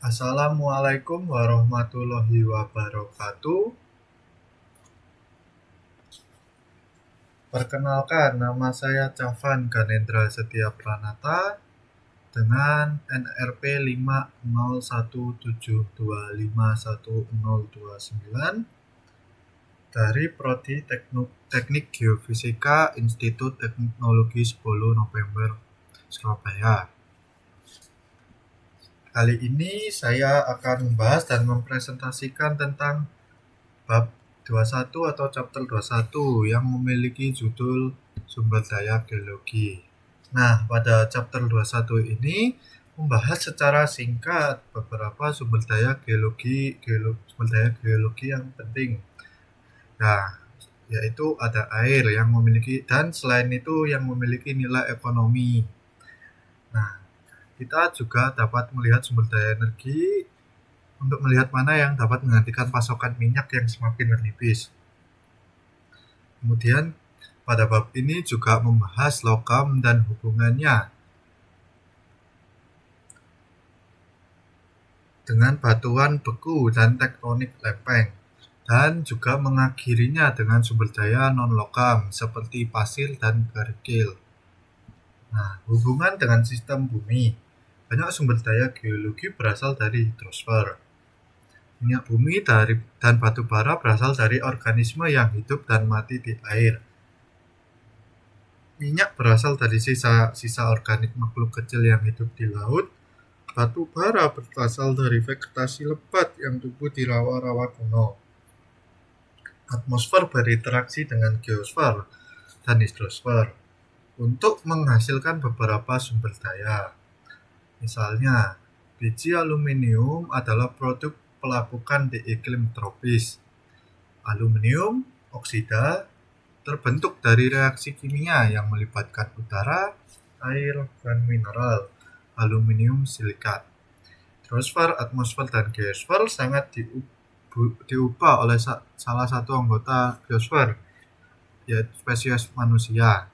Assalamualaikum warahmatullahi wabarakatuh. Perkenalkan, nama saya Cavan Ganendra Setia Pranata dengan NRP 50172511029 dari Prodi Teknik Geofisika Institut Teknologi 10 November Surabaya. Kali ini saya akan membahas dan mempresentasikan tentang bab 21 atau chapter 21 yang memiliki judul sumber daya geologi. Nah, pada chapter 21 ini membahas secara singkat beberapa sumber daya geologi yang penting. Nah, yaitu ada air yang memiliki, dan selain itu yang memiliki nilai ekonomi. Nah, kita juga dapat melihat sumber daya energi untuk melihat mana yang dapat menggantikan pasokan minyak yang semakin menipis. Kemudian pada bab ini juga membahas logam dan hubungannya dengan batuan beku dan tektonik lempeng, dan juga mengakhirinya dengan sumber daya non-logam seperti pasir dan kerikil. Nah, hubungan dengan sistem bumi. Banyak sumber daya geologi berasal dari hidrosfer. Minyak bumi dan batu bara berasal dari organisme yang hidup dan mati di air. Minyak berasal dari sisa organik makhluk kecil yang hidup di laut. Batu bara berasal dari vegetasi lebat yang tumbuh di rawa-rawa kuno. Atmosfer berinteraksi dengan geosfer dan hidrosfer untuk menghasilkan beberapa sumber daya. Misalnya, biji aluminium adalah produk pelapukan di iklim tropis. Aluminium oksida terbentuk dari reaksi kimia yang melibatkan udara, air, dan mineral aluminium silikat. Hidrosfer, atmosfer, dan geosfer sangat diubah oleh salah satu anggota geosfer, yaitu spesies manusia.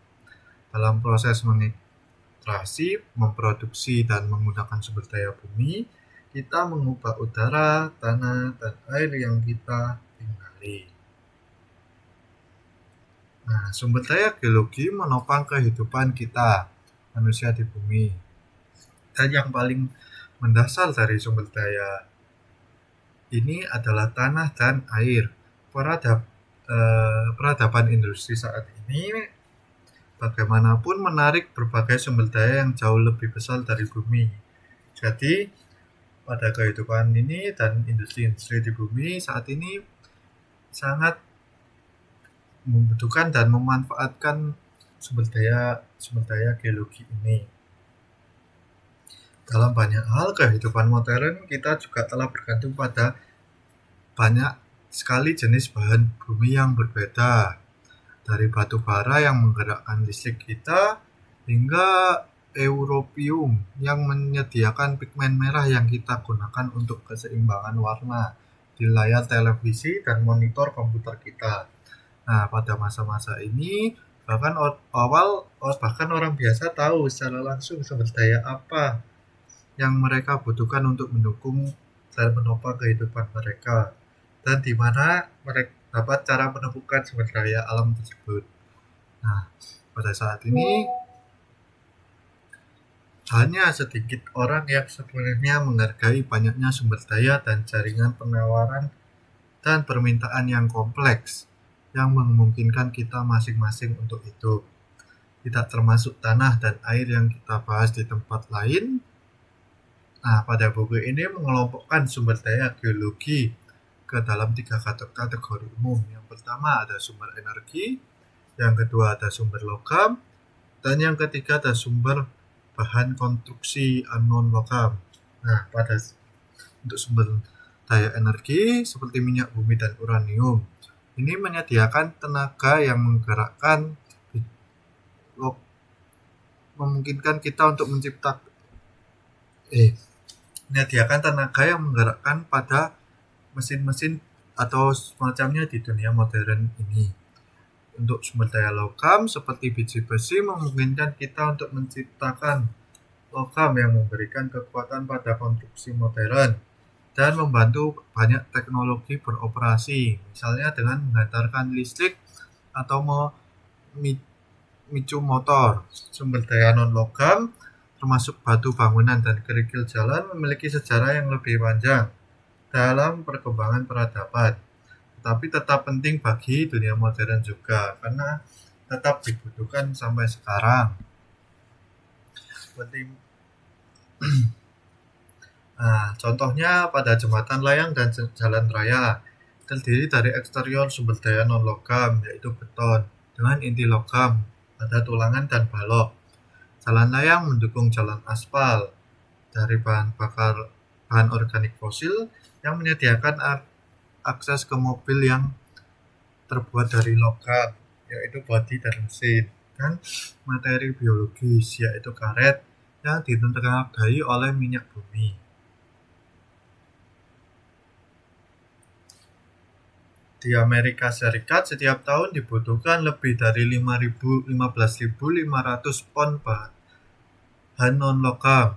Dalam proses mengekstrasi, memproduksi, dan menggunakan sumber daya bumi, kita mengubah udara, tanah, dan air yang kita tinggali. Nah, sumber daya geologi menopang kehidupan kita, manusia di bumi. Dan yang paling mendasar dari sumber daya ini adalah tanah dan air. Peradaban industri saat ini bagaimanapun menarik berbagai sumber daya yang jauh lebih besar dari bumi. Jadi, pada kehidupan ini dan industri-industri di bumi saat ini sangat membutuhkan dan memanfaatkan sumber daya geologi ini. Dalam banyak hal kehidupan modern, kita juga telah bergantung pada banyak sekali jenis bahan bumi yang berbeda. Dari batu bara yang menggerakkan listrik kita, hingga europium yang menyediakan pigmen merah yang kita gunakan untuk keseimbangan warna di layar televisi dan monitor komputer kita. Nah, pada masa-masa ini bahkan orang biasa tahu secara langsung sumber daya apa yang mereka butuhkan untuk mendukung dan menopang kehidupan mereka, dan di mana mereka dapat cara menemukan sumber daya alam tersebut. Nah, pada saat ini hanya sedikit orang yang sebenarnya menghargai banyaknya sumber daya dan jaringan penawaran dan permintaan yang kompleks yang memungkinkan kita masing-masing untuk hidup. Tidak termasuk tanah dan air yang kita bahas di tempat lain. Nah, pada buku ini mengelompokkan sumber daya geologi ke dalam 3 kategori umum. Yang pertama ada sumber energi, yang kedua ada sumber logam, dan yang ketiga ada sumber bahan konstruksi anon logam. Nah, untuk sumber daya energi seperti minyak bumi dan uranium, ini menyediakan tenaga yang memungkinkan kita untuk menyediakan tenaga yang menggerakkan pada mesin-mesin atau semacamnya di dunia modern ini. Untuk sumber daya logam seperti biji besi memungkinkan kita untuk menciptakan logam yang memberikan kekuatan pada konstruksi modern dan membantu banyak teknologi beroperasi, misalnya dengan menghantarkan listrik atau memicu motor. Sumber daya non-logam, termasuk batu bangunan dan kerikil jalan, memiliki sejarah yang lebih panjang dalam perkembangan peradaban, tetapi tetap penting bagi dunia modern juga, karena tetap dibutuhkan sampai sekarang. Penting. Nah, contohnya pada jembatan layang dan jalan raya, terdiri dari eksterior sumber daya non-logam, yaitu beton, dengan inti logam pada tulangan dan balok. Jalan layang mendukung jalan aspal dari bahan organik fosil yang menyediakan akses ke mobil yang terbuat dari logam, yaitu bodi dan mesin, dan materi biologis, yaitu karet yang ditengarai oleh minyak bumi. Di Amerika Serikat setiap tahun dibutuhkan lebih dari 15.500 pon bahan non-logam,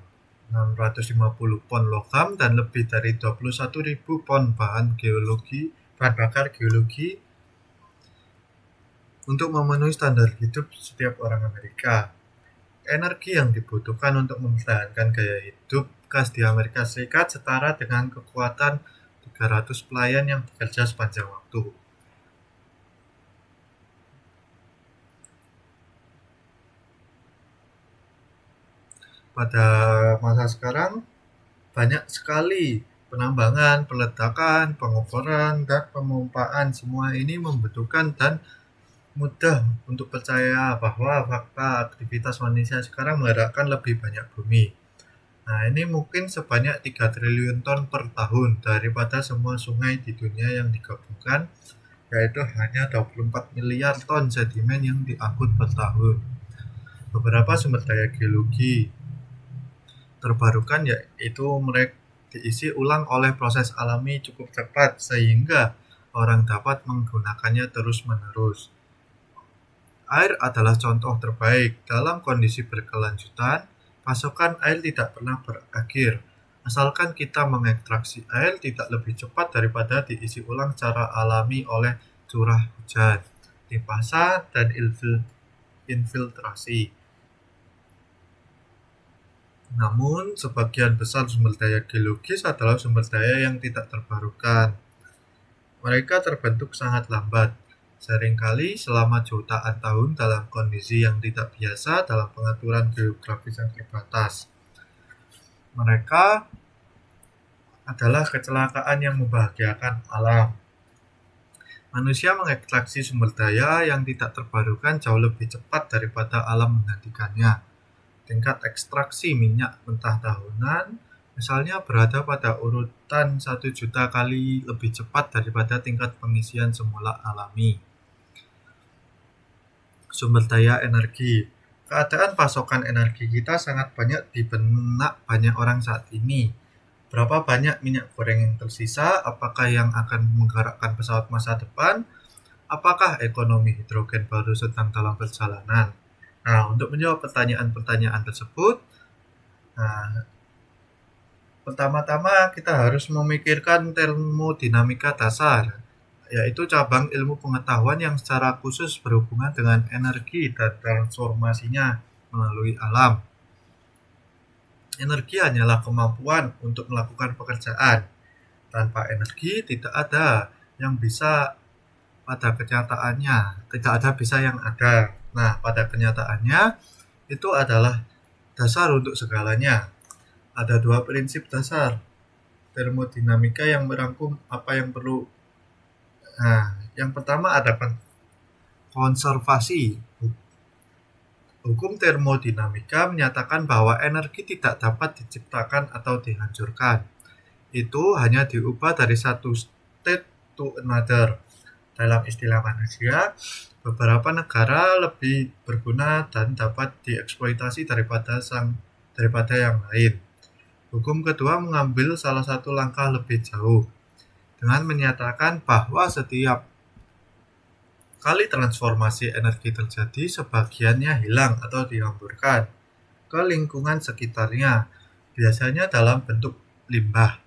650 pon logam, dan lebih dari 21.000 pon bahan bakar geologi untuk memenuhi standar hidup setiap orang Amerika. Energi yang dibutuhkan untuk mempertahankan gaya hidup gas di Amerika Serikat setara dengan kekuatan 300 pelayan yang bekerja sepanjang waktu. Pada masa sekarang, banyak sekali penambangan, peledakan, pengoboran, dan pemompaan. Semua ini membutuhkan dan mudah untuk percaya bahwa fakta aktivitas manusia sekarang menggerakkan lebih banyak bumi. Nah, ini mungkin sebanyak 3 triliun ton per tahun daripada semua sungai di dunia yang digabungkan, yaitu hanya 24 miliar ton sedimen yang diangkut per tahun. Beberapa sumber daya geologi terbarukan yaitu mereka diisi ulang oleh proses alami cukup cepat sehingga orang dapat menggunakannya terus-menerus. Air adalah contoh terbaik. Dalam kondisi berkelanjutan, pasokan air tidak pernah berakhir. Asalkan kita mengekstraksi air tidak lebih cepat daripada diisi ulang secara alami oleh curah hujan, limpasan, dan infiltrasi. Namun, sebagian besar sumber daya geologis adalah sumber daya yang tidak terbarukan. Mereka terbentuk sangat lambat, seringkali selama jutaan tahun dalam kondisi yang tidak biasa dalam pengaturan geografis yang terbatas. Mereka adalah kecelakaan yang membahagiakan alam. Manusia mengekstraksi sumber daya yang tidak terbarukan jauh lebih cepat daripada alam menggantikannya. Tingkat ekstraksi minyak mentah tahunan misalnya berada pada urutan 1 juta kali lebih cepat daripada tingkat pengisian semula alami. Sumber daya energi. Keadaan pasokan energi kita sangat banyak di benak banyak orang saat ini. Berapa banyak minyak goreng yang tersisa? Apakah yang akan menggerakkan pesawat masa depan? Apakah ekonomi hidrogen baru sedang dalam perjalanan? Nah, untuk menjawab pertanyaan-pertanyaan tersebut, pertama-tama kita harus memikirkan termodinamika dasar, yaitu cabang ilmu pengetahuan yang secara khusus berhubungan dengan energi dan transformasinya melalui alam. Energi hanyalah kemampuan untuk melakukan pekerjaan. Tanpa energi tidak ada yang bisa pada kenyataannya, tidak ada bisa yang ada. Nah, pada kenyataannya itu adalah dasar untuk segalanya. Ada 2 prinsip dasar termodinamika yang merangkum apa yang perlu. Nah, yang pertama ada konservasi. Hukum termodinamika menyatakan bahwa energi tidak dapat diciptakan atau dihancurkan. Itu hanya diubah dari satu state to another. Dalam istilah manusia, beberapa negara lebih berguna dan dapat dieksploitasi daripada yang lain. Hukum kedua mengambil salah satu langkah lebih jauh dengan menyatakan bahwa setiap kali transformasi energi terjadi, sebagiannya hilang atau dihamburkan. ke lingkungan sekitarnya, biasanya dalam bentuk limbah.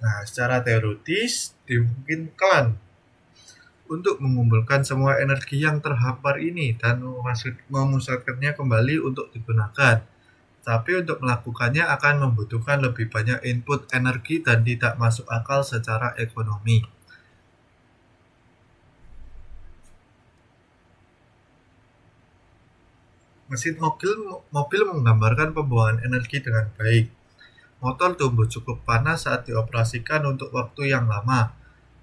Nah, secara teoritis dimungkinkan untuk mengumpulkan semua energi yang terhampar ini dan memusatkannya kembali untuk digunakan. Tapi untuk melakukannya akan membutuhkan lebih banyak input energi dan tidak masuk akal secara ekonomi. Mesin mobil menggambarkan pembuangan energi dengan baik. Motor tumbuh cukup panas saat dioperasikan untuk waktu yang lama.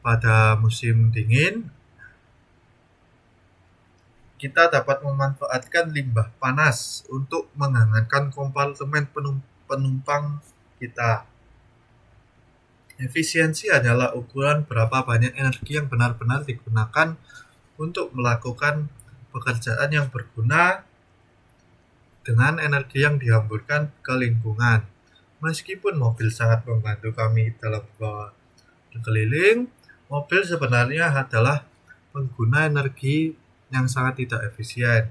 Pada musim dingin, kita dapat memanfaatkan limbah panas untuk menghangatkan kompartemen penumpang kita. Efisiensi adalah ukuran berapa banyak energi yang benar-benar digunakan untuk melakukan pekerjaan yang berguna dengan energi yang dihamburkan ke lingkungan. Meskipun mobil sangat membantu kami dalam berkeliling, mobil sebenarnya adalah pengguna energi yang sangat tidak efisien.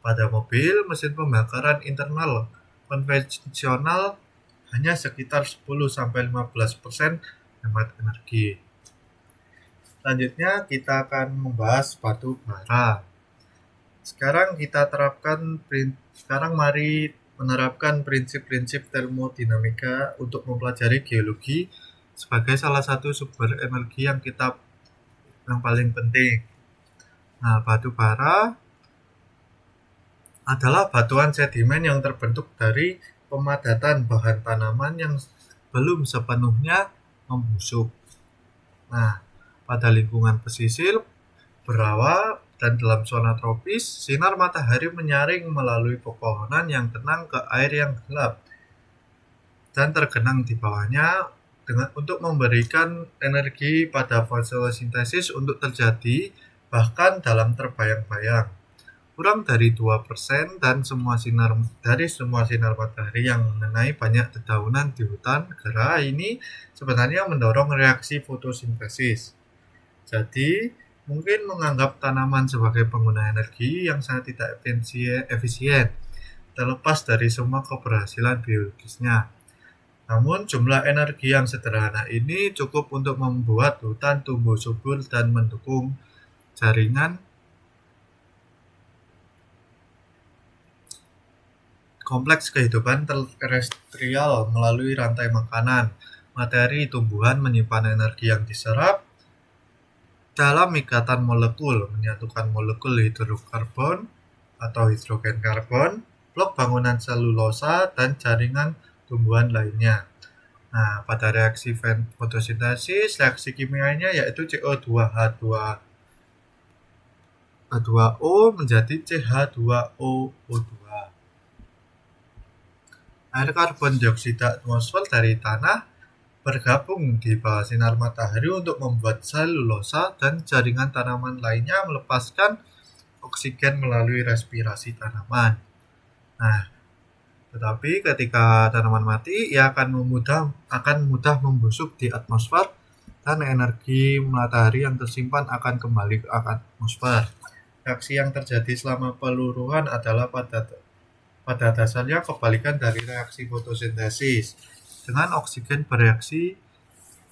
Pada mobil, mesin pembakaran internal konvensional hanya sekitar 10-15% hemat energi. Selanjutnya kita akan membahas batu bara. Sekarang mari menerapkan prinsip-prinsip termodinamika untuk mempelajari geologi sebagai salah satu sumber energi yang paling penting. Nah, batu bara adalah batuan sedimen yang terbentuk dari pemadatan bahan tanaman yang belum sepenuhnya membusuk. Nah, pada lingkungan pesisir, berawa, dan dalam zona tropis, sinar matahari menyaring melalui pepohonan yang tenang ke air yang gelap dan tergenang di bawahnya untuk memberikan energi pada fotosintesis untuk terjadi bahkan dalam terbayang-bayang. Kurang dari 2% dan semua sinar matahari yang mengenai banyak dedaunan di hutan gerah ini sebenarnya mendorong reaksi fotosintesis. Jadi, mungkin menganggap tanaman sebagai pengguna energi yang sangat tidak efisien, terlepas dari semua keberhasilan biologisnya. Namun, jumlah energi yang sederhana ini cukup untuk membuat hutan tumbuh subur dan mendukung jaringan kompleks kehidupan terestrial melalui rantai makanan. Materi tumbuhan menyimpan energi yang diserap dalam ikatan molekul, menyatukan molekul hidrokarbon atau hidrogen karbon, blok bangunan selulosa, dan jaringan tumbuhan lainnya. Nah, pada reaksi fotosintesis, reaksi kimianya yaitu CO2H2O menjadi CH2O2. Air karbon dioksida atmosfer dari tanah bergabung di bawah sinar matahari untuk membuat selulosa dan jaringan tanaman lainnya melepaskan oksigen melalui respirasi tanaman. Nah, tetapi ketika tanaman mati, ia akan mudah membusuk di atmosfer dan energi matahari yang tersimpan akan kembali ke atmosfer. Reaksi yang terjadi selama peluruhan adalah pada dasarnya kebalikan dari reaksi fotosintesis. Dengan oksigen bereaksi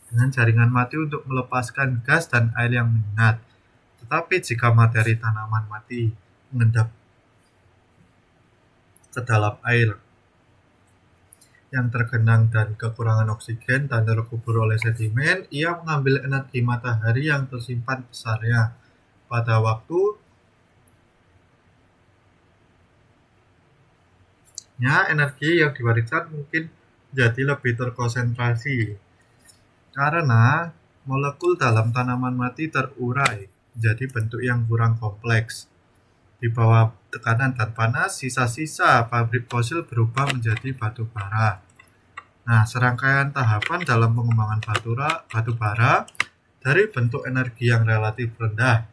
dengan jaringan mati untuk melepaskan gas dan air yang menyengat. Tetapi jika materi tanaman mati mengendap ke dalam air yang tergenang dan kekurangan oksigen dan terkubur oleh sedimen, ia mengambil energi matahari yang tersimpan besarnya. Pada waktu energi yang diwariskan mungkin jadi lebih terkonsentrasi karena molekul dalam tanaman mati terurai menjadi bentuk yang kurang kompleks. Di bawah tekanan dan panas, sisa-sisa pabrik fosil berubah menjadi batu bara. Nah, serangkaian tahapan dalam pengembangan batu bara dari bentuk energi yang relatif rendah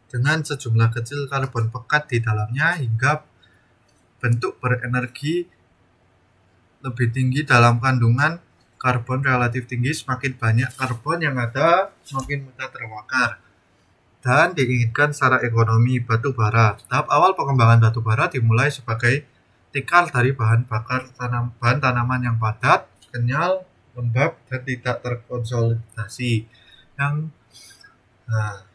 dengan sejumlah kecil karbon pekat di dalamnya hingga bentuk berenergi lebih tinggi dalam kandungan karbon relatif tinggi. Semakin banyak karbon yang ada, semakin mudah terbakar. dan diinginkan secara ekonomi batu bara. Tahap awal pengembangan batu bara dimulai sebagai tikar dari bahan tanaman yang padat, kenyal, lembab, dan tidak terkonsolidasi. Nah,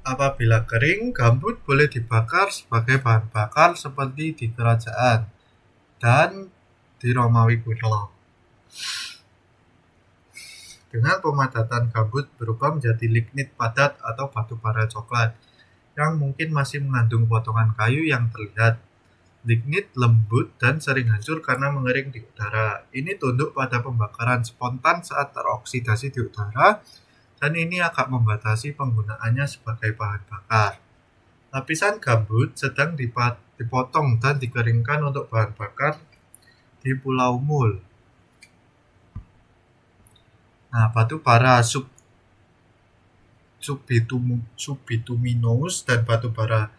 apabila kering, gambut boleh dibakar sebagai bahan bakar seperti di kerajaan dan di Romawi kuno. Dengan pemadatan, gambut berubah menjadi lignit padat atau batu bara coklat yang mungkin masih mengandung potongan kayu yang terlihat. Lignit lembut dan sering hancur karena mengering di udara. Ini tunduk pada pembakaran spontan saat teroksidasi di udara, dan ini agak membatasi penggunaannya sebagai bahan bakar. Lapisan gambut sedang dipotong dan dikeringkan untuk bahan bakar di Pulau Mul. Nah, batu bara subbituminous dan batu bara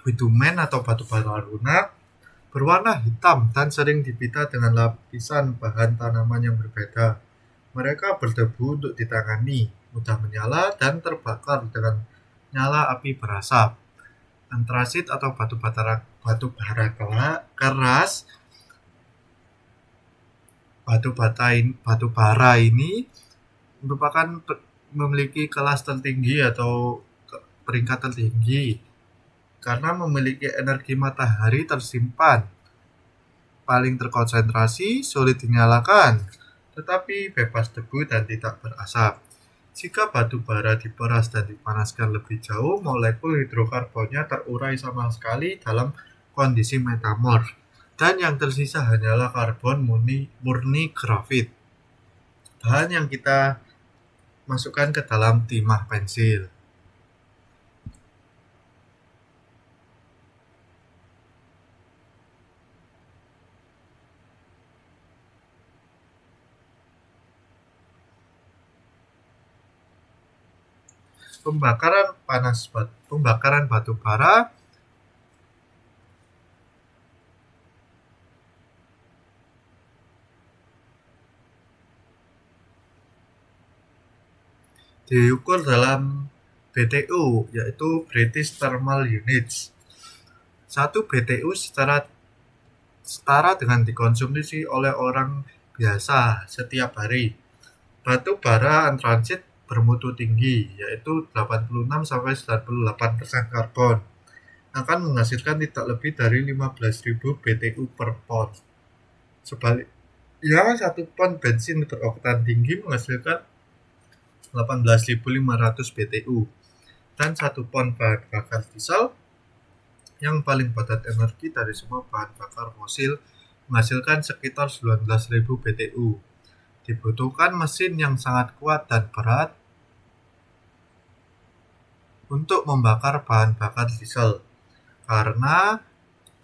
bitumen atau batu bara lunak berwarna hitam dan sering dipita dengan lapisan bahan tanaman yang berbeda. Mereka berdebu untuk ditangani, mudah menyala dan terbakar dengan nyala api berasap. Antrasit atau batu bara keras. Batu bara ini merupakan memiliki kelas tertinggi atau peringkat tertinggi karena memiliki energi matahari tersimpan, paling terkonsentrasi, sulit dinyalakan, tetapi bebas debu dan tidak berasap. Jika batu bara diperas dan dipanaskan lebih jauh, molekul hidrokarbonnya terurai sama sekali dalam kondisi metamorf, dan yang tersisa hanyalah karbon murni grafit, bahan yang kita masukkan ke dalam timah pensil. Pembakaran batu bara diukur dalam BTU, yaitu British Thermal Units. 1 BTU setara dengan dikonsumsi oleh orang biasa setiap hari. Batu bara antraksit bermutu tinggi, yaitu 86-98% karbon, akan menghasilkan tidak lebih dari 15.000 BTU per pon. Sebaliknya, 1 pon bensin beroktan tinggi menghasilkan 18.500 BTU, dan 1 pon bahan bakar diesel yang paling padat energi dari semua bahan bakar fosil menghasilkan sekitar 19.000 BTU. Dibutuhkan mesin yang sangat kuat dan berat untuk membakar bahan bakar diesel karena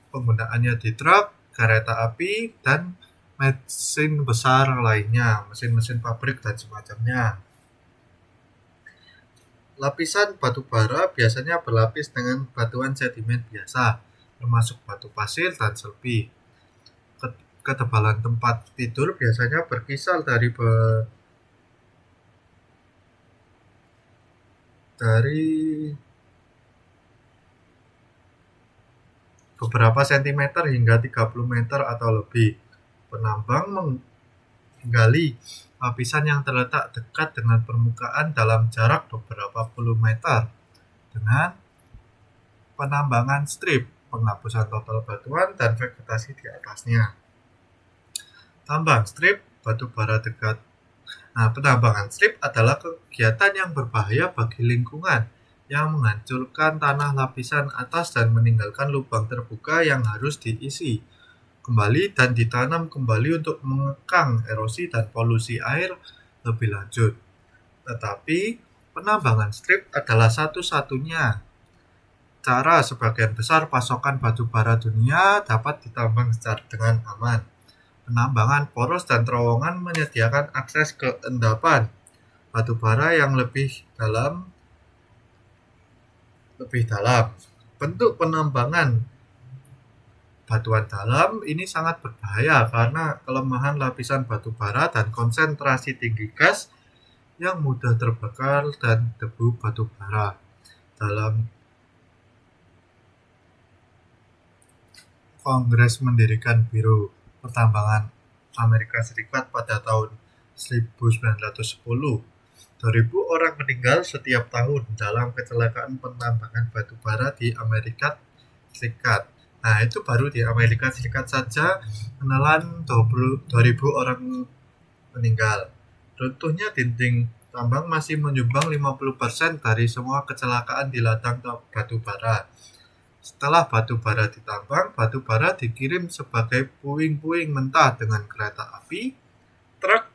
penggunaannya di truk, kereta api, dan mesin besar lainnya, mesin-mesin pabrik dan semacamnya. Lapisan batu bara biasanya berlapis dengan batuan sedimen biasa, termasuk batu pasir dan selpi. Ketebalan tempat tidur biasanya berkisar dari beberapa sentimeter hingga 30 meter atau lebih. Penambang menggali lapisan yang terletak dekat dengan permukaan dalam jarak beberapa puluh meter dengan penambangan strip, penghapusan total batuan dan vegetasi di atasnya. Tambang strip batu bara dekat. Penambangan strip adalah kegiatan yang berbahaya bagi lingkungan yang menghancurkan tanah lapisan atas dan meninggalkan lubang terbuka yang harus diisi kembali dan ditanam kembali untuk mengekang erosi dan polusi air lebih lanjut. Tetapi penambangan strip adalah satu-satunya cara sebagian besar pasokan batu bara dunia dapat ditambang dengan aman. Penambangan poros dan terowongan menyediakan akses ke endapan batu bara yang lebih dalam. Bentuk penambangan batuan dalam ini sangat berbahaya karena kelemahan lapisan batu bara dan konsentrasi tinggi gas yang mudah terbakar dan debu batu bara. Dalam Kongres mendirikan Biro Pertambangan Amerika Serikat pada tahun 1910. 2.000 orang meninggal setiap tahun dalam kecelakaan penambangan batu bara di Amerika Serikat. Nah, itu baru di Amerika Serikat saja menelan 2.000 orang meninggal. Runtuhnya dinding tambang masih menyumbang 50% dari semua kecelakaan di ladang batu bara. Setelah batu bara ditambang, batu bara dikirim sebagai puing-puing mentah dengan kereta api, truk,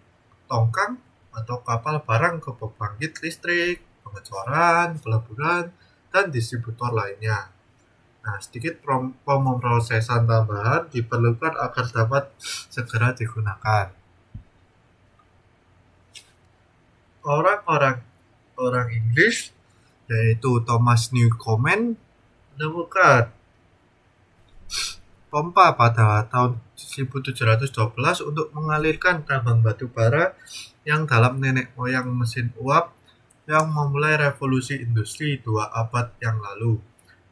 tongkang, atau kapal barang ke pembangkit listrik, pengecoran, peleburan, dan distributor lainnya. Nah, sedikit pemrosesan tambahan diperlukan agar dapat segera digunakan. Orang Inggris, yaitu Thomas Newcomen, menemukan pompa pada tahun 1712 untuk mengalirkan tambang batu bara yang dalam nenek moyang mesin uap yang memulai revolusi industri 2 abad yang lalu.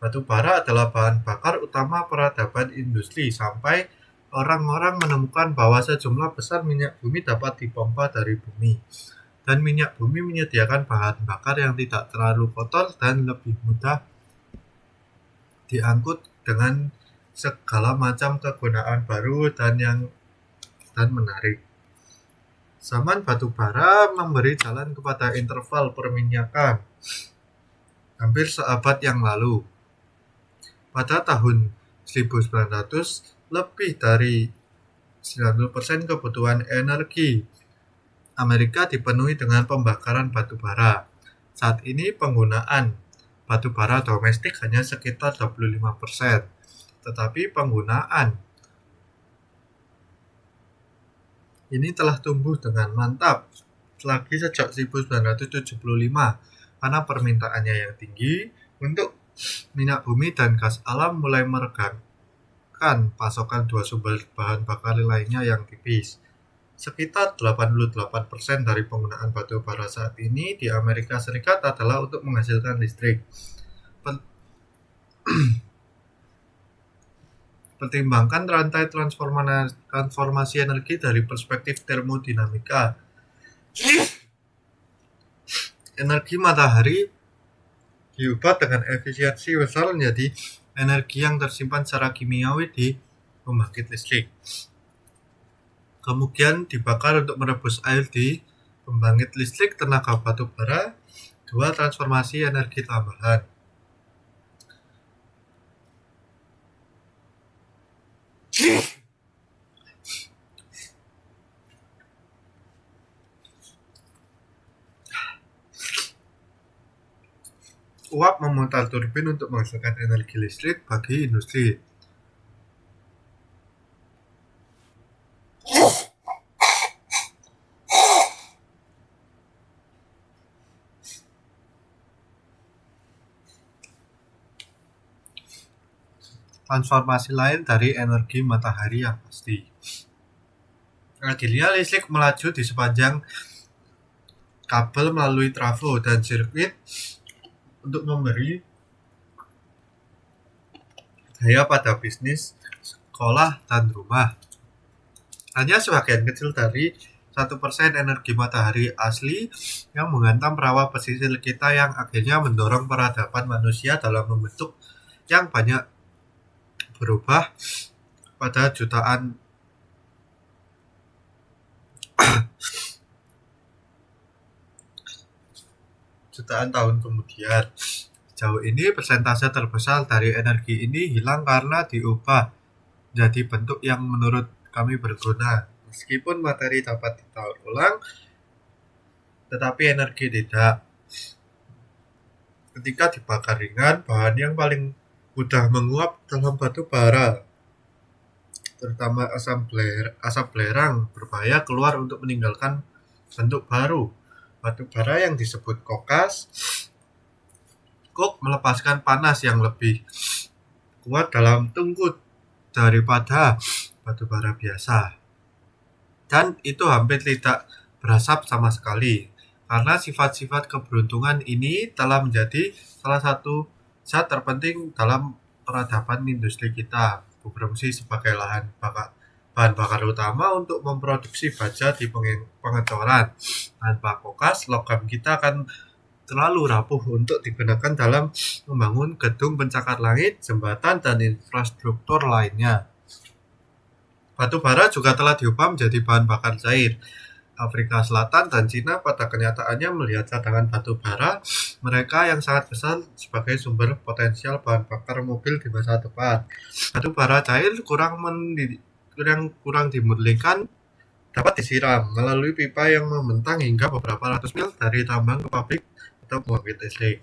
Batu bara adalah bahan bakar utama peradaban industri sampai orang-orang menemukan bahwa sejumlah besar minyak bumi dapat dipompa dari bumi. Dan minyak bumi menyediakan bahan bakar yang tidak terlalu kotor dan lebih mudah diangkut dengan segala macam kegunaan baru dan menarik. Zaman batu bara memberi jalan kepada interval perminyakan hampir seabad yang lalu. Pada tahun 1900, lebih dari 90% kebutuhan energi Amerika dipenuhi dengan pembakaran batu bara. Saat ini penggunaan batu bara domestik hanya sekitar 25%, tetapi penggunaan ini telah tumbuh dengan mantap lagi sejak 1975 karena permintaannya yang tinggi untuk minyak bumi dan gas alam mulai meregangkan pasokan dua sumber bahan bakar lainnya yang tipis. Sekitar 88% dari penggunaan batu bara saat ini di Amerika Serikat adalah untuk menghasilkan listrik. Pertimbangkan rantai transformasi energi dari perspektif termodinamika. Energi matahari diubah dengan efisiensi besar menjadi energi yang tersimpan secara kimiawi di pembangkit listrik. Kemudian dibakar untuk merebus air di pembangkit listrik tenaga batu bara. 2. Transformasi energi tambahan. Uap memutar turbin untuk menghasilkan energi listrik bagi industri. Transformasi lain dari energi matahari yang pasti. Akhirnya listrik melaju di sepanjang kabel melalui trafo dan sirkuit untuk memberi daya pada bisnis, sekolah, dan rumah. Hanya sebagian kecil dari 1% energi matahari asli yang menghantam rawa pesisir kita yang akhirnya mendorong peradaban manusia dalam membentuk yang banyak berubah pada jutaan tahun kemudian. Sejauh ini persentase terbesar dari energi ini hilang karena diubah jadi bentuk yang menurut kami berguna. Meskipun materi dapat didaur ulang, tetapi energi tidak. Ketika dibakar ringan, bahan yang paling mudah menguap dalam batu bara, terutama asap belerang berbahaya keluar untuk meninggalkan bentuk baru. Batu bara yang disebut coke melepaskan panas yang lebih kuat dalam tungku daripada batu bara biasa. Dan itu hampir tidak berasap sama sekali. karena sifat-sifat keberuntungan ini telah menjadi salah satu zat terpenting dalam peradaban industri kita, berfungsi sebagai bahan bakar utama untuk memproduksi baja di pengecoran. Tanpa kokas, logam kita akan terlalu rapuh untuk digunakan dalam membangun gedung pencakar langit, jembatan, dan infrastruktur lainnya. Batu bara juga telah diubah menjadi bahan bakar cair. Afrika Selatan dan Cina pada kenyataannya melihat cadangan batu bara mereka yang sangat besar sebagai sumber potensial bahan bakar mobil di masa depan. Batu bara cair kurang dimurnikan dapat disiram melalui pipa yang membentang hingga beberapa ratus mil dari tambang ke pabrik atau pembangkit listrik.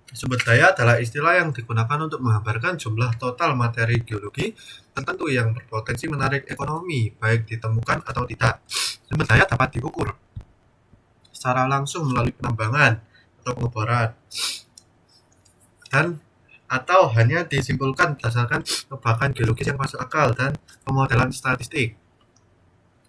Sumber daya adalah istilah yang digunakan untuk menggambarkan jumlah total materi geologi tertentu yang berpotensi menarik ekonomi, baik ditemukan atau tidak. Sumber daya dapat diukur secara langsung melalui penambangan atau pengeboran, dan atau hanya disimpulkan berdasarkan tebakan geologis yang masuk akal dan pemodelan statistik.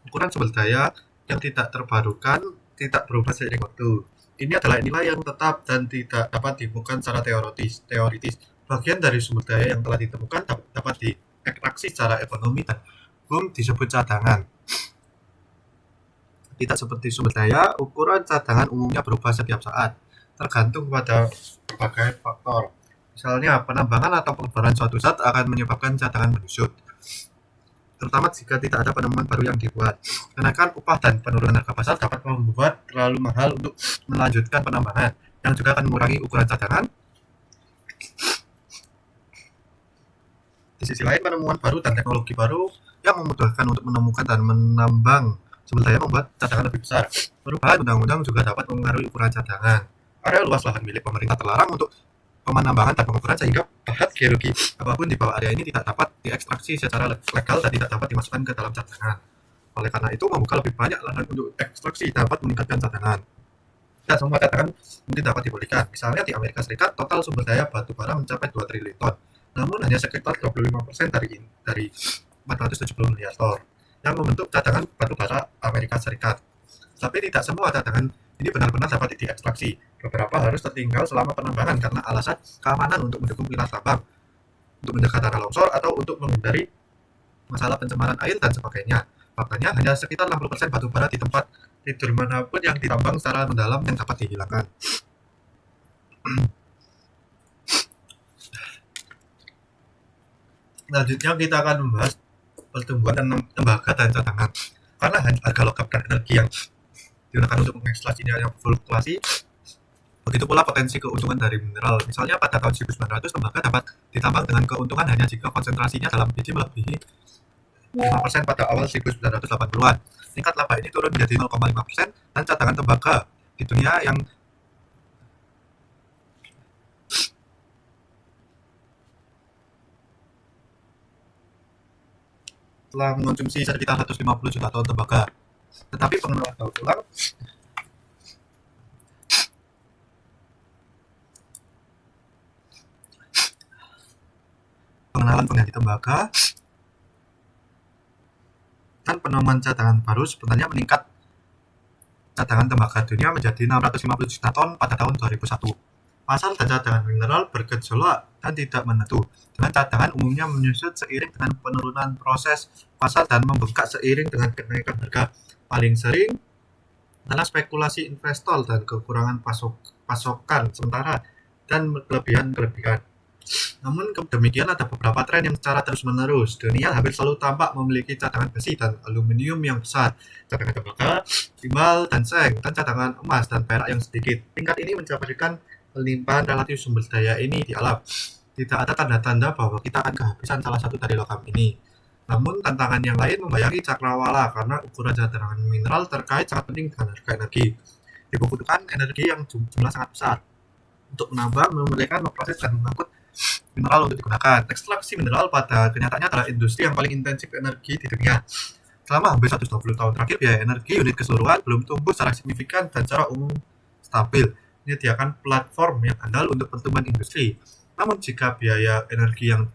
Ukuran sumber daya yang tidak terbarukan tidak berubah seiring waktu. Ini adalah nilai yang tetap dan tidak dapat ditemukan secara teoritis. Bagian dari sumber daya yang telah ditemukan dapat diekstraksi secara ekonomi dan hukum disebut cadangan. Tidak seperti sumber daya, ukuran cadangan umumnya berubah setiap saat, tergantung pada berbagai faktor. Misalnya, penambangan atau pengeboran suatu zat akan menyebabkan cadangan menyusut, terutama jika tidak ada penemuan baru yang dibuat. Kenaikan upah dan penurunan harga pasar dapat membuat terlalu mahal untuk melanjutkan penambangan, yang juga akan mengurangi ukuran cadangan. Di sisi lain, penemuan baru dan teknologi baru yang memudahkan untuk menemukan dan menambang sumber daya membuat cadangan lebih besar. Perubahan undang-undang juga dapat mempengaruhi ukuran cadangan. Area luas lahan milik pemerintah terlarang untuk penambangan dan pengukuran, sehingga bahan geologi apapun di bawah area ini tidak dapat diekstraksi secara legal dan tidak dapat dimasukkan ke dalam cadangan. Oleh karena itu, membuka lebih banyak lahan untuk ekstraksi dapat meningkatkan cadangan. Dan semua cadangan mungkin dapat dipulihkan. Misalnya di Amerika Serikat, total sumber daya batu bara mencapai 2 triliun ton, namun hanya sekitar 25% dari 470 miliar ton yang membentuk cadangan batu bara Amerika Serikat. Tapi tidak semua cadangan ini benar-benar dapat diekstraksi. Beberapa harus tertinggal selama penambangan karena alasan keamanan, untuk mendukung pilar tambang, untuk menjaga tanah longsor, atau untuk menghindari masalah pencemaran air dan sebagainya. Faktanya, hanya sekitar 60% batu bara di tempat tidur manapun yang ditambang secara mendalam yang dapat dihilangkan. Selanjutnya kita akan membahas pertumbuhan tembaga dan cadangan. Karena harga logam dan energi yang digunakan untuk mengekstraksi ini yang fluktuasi, begitu pula potensi keuntungan dari mineral. Misalnya pada tahun 1900, tembaga dapat ditambang dengan keuntungan hanya jika konsentrasinya dalam biji melebihi 5% pada awal 1980-an. Tingkat laba ini turun menjadi 0,5%, dan cadangan tembaga di dunia yang telah mengonsumsi sekitar 150 juta ton tembaga. Tetapi pengenalan daur ulang pengganti tembaga dan penemuan cadangan baru sebenarnya meningkat cadangan tembaga dunia menjadi 650 juta ton pada tahun 2001. Pasar dan cadangan mineral bergejolak dan tidak menentu, dengan cadangan umumnya menyusut seiring dengan penurunan proses pasar dan membengkak seiring dengan kenaikan harga. Paling sering adalah spekulasi investor dan kekurangan pasokan sementara dan kelebihan. Namun demikian, ada beberapa tren yang secara terus-menerus. Dunia hampir selalu tampak memiliki cadangan besi dan aluminium yang besar, cadangan tembaga, timbal dan seng, dan cadangan emas dan perak yang sedikit. Tingkat ini menjabarkan pelimpahan relatif sumber daya ini di alam. Tidak ada tanda-tanda bahwa kita akan kehabisan salah satu dari logam ini. Namun tantangan yang lain membayangi cakrawala karena ukuran cadangan mineral terkait sangat penting dengan harga energi. Dibutuhkan energi yang jumlah sangat besar untuk menambang, memurnikan, memproses, dan mengangkut mineral untuk digunakan. Ekstraksi mineral pada kenyataannya adalah industri yang paling intensif energi di dunia. Selama hampir 120 tahun terakhir, biaya energi unit keseluruhan belum tumbuh secara signifikan dan secara umum stabil, menyediakan platform yang andal untuk pertumbuhan industri. Namun jika biaya energi yang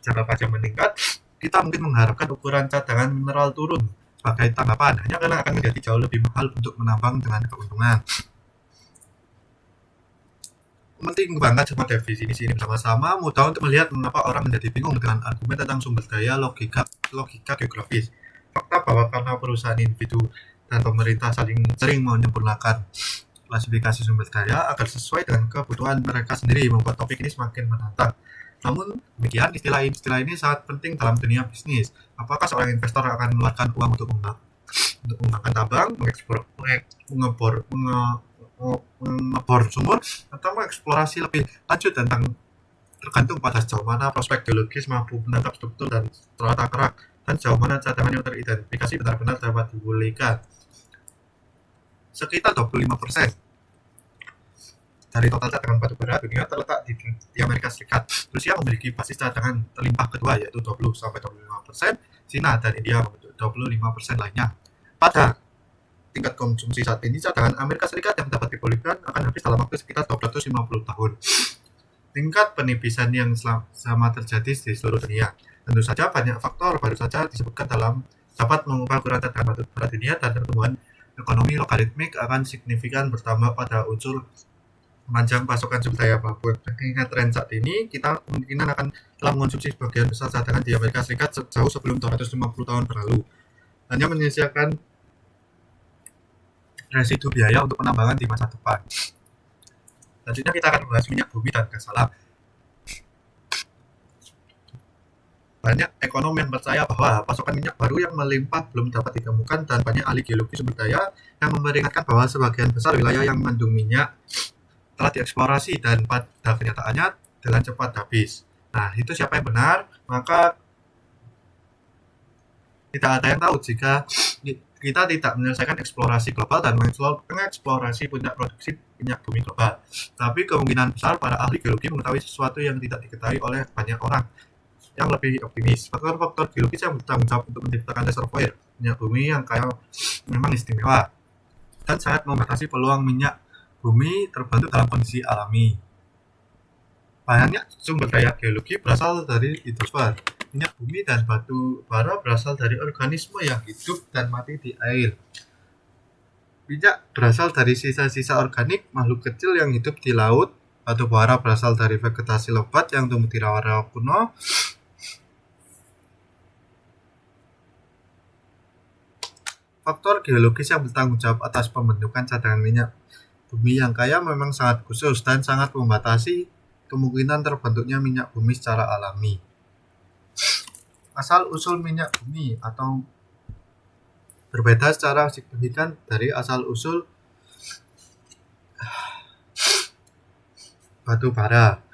jangka panjang meningkat, kita mungkin mengharapkan ukuran cadangan mineral turun sebagai tanggapan, hanya karena akan menjadi jauh lebih mahal untuk menambang dengan keuntungan. Penting banget semua definisi ini bersama-sama mudah untuk melihat mengapa orang menjadi bingung dengan argumen tentang sumber daya logika geografis. Fakta bahwa karena perusahaan individu dan pemerintah sering menyempurnakan klasifikasi sumber daya agar sesuai dengan kebutuhan mereka sendiri membuat topik ini semakin menantang. Namun demikian, istilah ini sangat penting dalam dunia bisnis. Apakah seorang investor akan mengeluarkan uang untuk mengembangkan tambang, mengebor sumur, atau mengeksplorasi lebih lanjut tentang tergantung pada sejauh mana prospek geologis mampu menangkap struktur dan strata kerak dan sejauh mana cadangan yang teridentifikasi benar-benar dapat dipulihkan. Sekitar 25% dari total cadangan batu bara dunia terletak di Amerika Serikat. Rusia memiliki basis cadangan terlimpah kedua yaitu 20-25%, Cina dan India memiliki 25% lainnya. Pada tingkat konsumsi saat ini, cadangan Amerika Serikat yang dapat dipulihkan akan habis dalam waktu sekitar 250 tahun. Tingkat penipisan yang sama terjadi di seluruh dunia. Tentu saja banyak faktor baru saja disebutkan dapat mengubah ukuran cadangan batu bara dunia dan pertumbuhan ekonomi logaritmik akan signifikan bertambah pada unsur memanjang pasokan sumber daya apapun. Mengingat tren saat ini, kita kemungkinan akan telah mengonsumsi sebagian besar cadangan di Amerika Serikat jauh sebelum 250 tahun berlalu. Hanya menyisihkan residu biaya untuk penambangan di masa depan. Selanjutnya kita akan membahas minyak bumi dan gas alam. Banyak ekonom yang percaya bahwa pasokan minyak baru yang melimpah belum dapat ditemukan dan banyak ahli geologi sumber daya yang memperingatkan bahwa sebagian besar wilayah yang mengandung minyak telah dieksplorasi dan pada kenyataannya dengan cepat habis. Nah, itu siapa yang benar? Maka tidak ada yang tahu jika kita tidak menyelesaikan eksplorasi global dan mengeksplorasi puncak produksi minyak bumi global. Tapi kemungkinan besar para ahli geologi mengetahui sesuatu yang tidak diketahui oleh banyak orang yang lebih optimis. Faktor-faktor geologis yang bertanggung jawab untuk menciptakan reservoir minyak bumi yang kaya memang istimewa dan sangat membatasi peluang minyak bumi terbentuk dalam kondisi alami. Banyak sumber daya geologi berasal dari hidrosfer. Minyak bumi dan batu bara berasal dari organisme yang hidup dan mati di air. Minyak berasal dari sisa-sisa organik makhluk kecil yang hidup di laut. Batu bara berasal dari vegetasi lebat yang tumbuh di rawa-rawa kuno. Faktor geologis yang bertanggung jawab atas pembentukan cadangan minyak bumi yang kaya memang sangat khusus dan sangat membatasi kemungkinan terbentuknya minyak bumi secara alami. Asal-usul minyak bumi atau berbeda secara signifikan dari asal-usul batu bara.